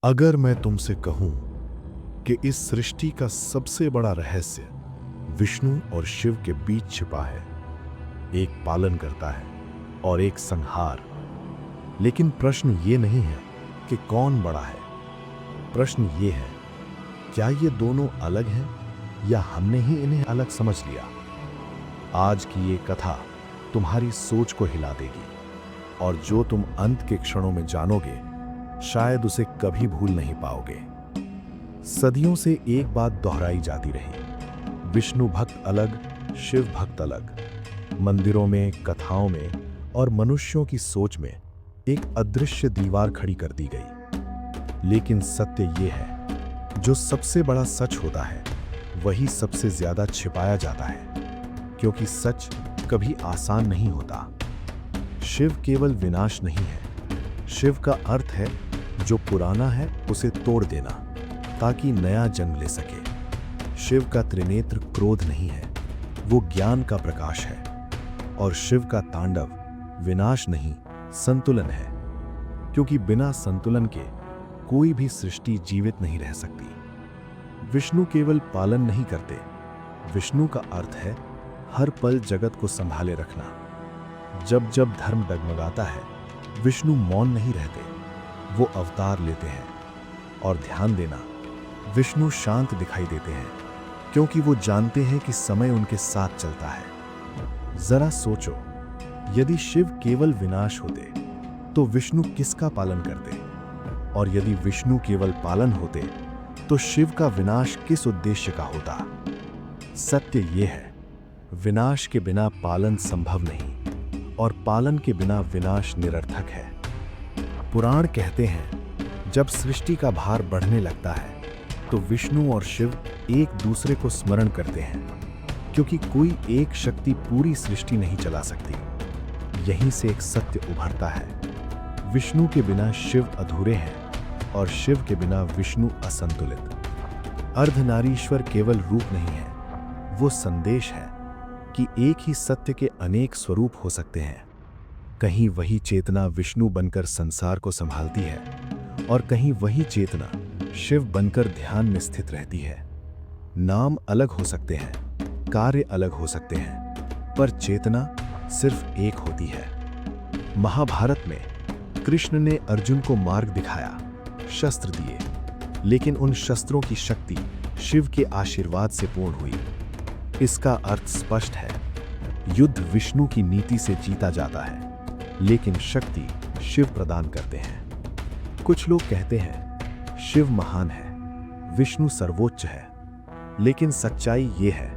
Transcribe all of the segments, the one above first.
अगर मैं तुमसे कहूं कि इस सृष्टि का सबसे बड़ा रहस्य विष्णु और शिव के बीच छिपा है, एक पालन करता है और एक संहार, लेकिन प्रश्न ये नहीं है कि कौन बड़ा है। प्रश्न ये है, क्या ये दोनों अलग हैं या हमने ही इन्हें अलग समझ लिया। आज की ये कथा तुम्हारी सोच को हिला देगी और जो तुम अंत के क्षणों में जानोगे शायद उसे कभी भूल नहीं पाओगे। सदियों से एक बात दोहराई जाती रही, विष्णु भक्त अलग, शिव भक्त अलग। मंदिरों में, कथाओं में और मनुष्यों की सोच में एक अदृश्य दीवार खड़ी कर दी गई। लेकिन सत्य ये है, जो सबसे बड़ा सच होता है वही सबसे ज्यादा छिपाया जाता है, क्योंकि सच कभी आसान नहीं होता। शिव केवल विनाश नहीं है, शिव का अर्थ है जो पुराना है उसे तोड़ देना ताकि नया जन्म ले सके। शिव का त्रिनेत्र क्रोध नहीं है, वो ज्ञान का प्रकाश है। और शिव का तांडव विनाश नहीं, संतुलन है, क्योंकि बिना संतुलन के कोई भी सृष्टि जीवित नहीं रह सकती। विष्णु केवल पालन नहीं करते, विष्णु का अर्थ है हर पल जगत को संभाले रखना। जब जब धर्म डगमगाता है, विष्णु मौन नहीं रहते, वो अवतार लेते हैं। और ध्यान देना, विष्णु शांत दिखाई देते हैं क्योंकि वो जानते हैं कि समय उनके साथ चलता है। जरा सोचो, यदि शिव केवल विनाश होते तो विष्णु किसका पालन करते, और यदि विष्णु केवल पालन होते तो शिव का विनाश किस उद्देश्य का होता। सत्य ये है, विनाश के बिना पालन संभव नहीं और पालन के बिना विनाश निरर्थक है। पुराण कहते हैं, जब सृष्टि का भार बढ़ने लगता है तो विष्णु और शिव एक दूसरे को स्मरण करते हैं, क्योंकि कोई एक शक्ति पूरी सृष्टि नहीं चला सकती। यहीं से एक सत्य उभरता है, विष्णु के बिना शिव अधूरे हैं और शिव के बिना विष्णु असंतुलित। अर्धनारीश्वर केवल रूप नहीं है, वो संदेश है कि एक ही सत्य के अनेक स्वरूप हो सकते हैं। कहीं वही चेतना विष्णु बनकर संसार को संभालती है और कहीं वही चेतना शिव बनकर ध्यान में स्थित रहती है। नाम अलग हो सकते हैं, कार्य अलग हो सकते हैं, पर चेतना सिर्फ एक होती है। महाभारत में कृष्ण ने अर्जुन को मार्ग दिखाया, शस्त्र दिए, लेकिन उन शस्त्रों की शक्ति शिव के आशीर्वाद से पूर्ण हुई। इसका अर्थ स्पष्ट है, युद्ध विष्णु की नीति से जीता जाता है, लेकिन शक्ति शिव प्रदान करते हैं। कुछ लोग कहते हैं शिव महान है, विष्णु सर्वोच्च है, लेकिन सच्चाई ये है,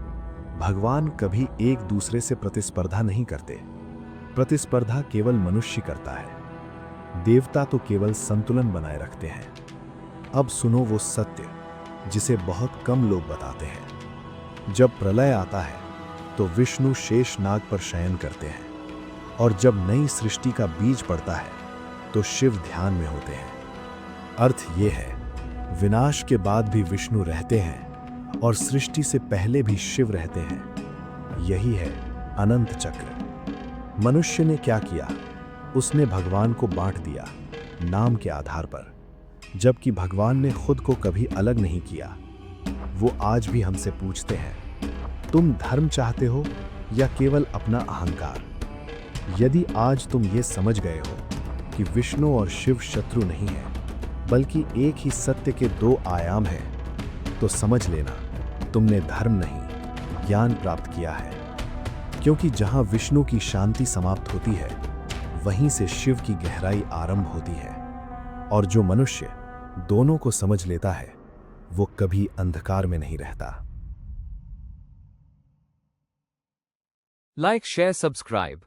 भगवान कभी एक दूसरे से प्रतिस्पर्धा नहीं करते। प्रतिस्पर्धा केवल मनुष्य करता है, देवता तो केवल संतुलन बनाए रखते हैं। अब सुनो वो सत्य जिसे बहुत कम लोग बताते हैं। जब प्रलय आता है तो विष्णु शेष नाग पर शयन करते हैं, और जब नई सृष्टि का बीज पड़ता है तो शिव ध्यान में होते हैं। अर्थ ये है, विनाश के बाद भी विष्णु रहते हैं और सृष्टि से पहले भी शिव रहते हैं। यही है अनंत चक्र। मनुष्य ने क्या किया, उसने भगवान को बांट दिया नाम के आधार पर, जबकि भगवान ने खुद को कभी अलग नहीं किया। वो आज भी हमसे पूछते हैं, तुम धर्म चाहते हो या केवल अपना अहंकार। यदि आज तुम ये समझ गए हो कि विष्णु और शिव शत्रु नहीं है, बल्कि एक ही सत्य के दो आयाम हैं, तो समझ लेना तुमने धर्म नहीं, ज्ञान प्राप्त किया है। क्योंकि जहां विष्णु की शांति समाप्त होती है, वहीं से शिव की गहराई आरंभ होती है। और जो मनुष्य दोनों को समझ लेता है, वो कभी अंधकार में नहीं रहता। Like, share, subscribe.